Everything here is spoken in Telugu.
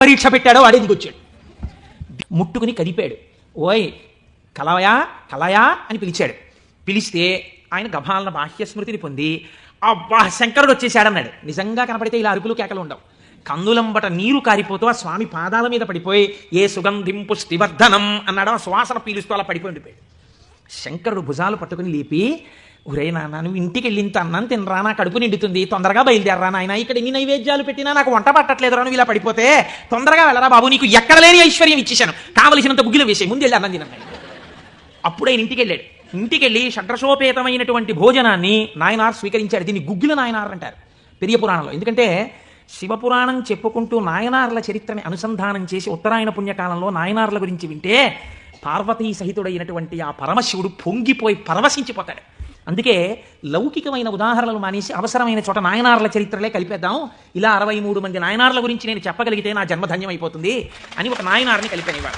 పరీక్ష పెట్టాడో వాడే దిగొచ్చాడు. ముట్టుకుని కదిపాడు. ఓయ్ కలయా కలయా అని పిలిచాడు. పిలిస్తే ఆయన గభాలన బాహ్య స్మృతిని పొంది అబ్బా శంకరుడు వచ్చేసాడన్నాడు. నిజంగా కనపడితే ఇలా అరుపులు కేకలు ఉండవు. కందులంబట నీరు కారిపోతూ ఆ స్వామి పాదాల మీద పడిపోయి ఏ సుగంధిం పుష్టివర్ధనం అన్నాడు. ఆ శ్వాసన పీలుస్తూ అలా పడిపోయి ఉండిపోయాడు. శంకరుడు భుజాలు పట్టుకుని లేపి, ఒరే నాన్న నువ్వు ఇంటికి వెళ్ళి ఇంత అన్నం తినరా, నా కడుపు నిండుతుంది, తొందరగా బయలుదేరరా నాయన, ఇక్కడ ఎన్ని నైవేద్యాలు పెట్టినా నాకు వంట పట్టట్లేదురా, నువ్వు ఇలా పడిపోతే తొందరగా వెళ్ళరా బాబు, నీకు ఎక్కడ లేని ఐశ్వర్యం ఇచ్చేశాను, కావలసినంత గుగ్గిలు వేసే, ముందు వెళ్ళి అన్నం తిన్నాను. అప్పుడు ఆయన ఇంటికి వెళ్ళాడు. ఇంటికి వెళ్ళి షడ్రసోపేతమైనటువంటి భోజనాన్ని నాయనార్ స్వీకరించాడు. దీన్ని గుగ్గిల నాయనార్ అంటారు పెరియ పురాణంలో. ఎందుకంటే శివపురాణం చెప్పుకుంటూ నాయనార్ల చరిత్రని అనుసంధానం చేసి ఉత్తరాయణ పుణ్యకాలంలో నాయనార్ల గురించి వింటే పార్వతీ సహితుడైనటువంటి ఆ పరమశివుడు పొంగిపోయి పరవశించిపోతాడు. అందుకే లౌకికమైన ఉదాహరణలు మానేసి అవసరమైన చోట నాయనార్ల చరిత్రలే కలిపేద్దాం. ఇలా 63 మంది నాయనార్ల గురించి నేను చెప్పగలిగితే నా జన్మధన్యం అయిపోతుంది అని ఒక నాయనార్ని కలిపాను ఇవాళ.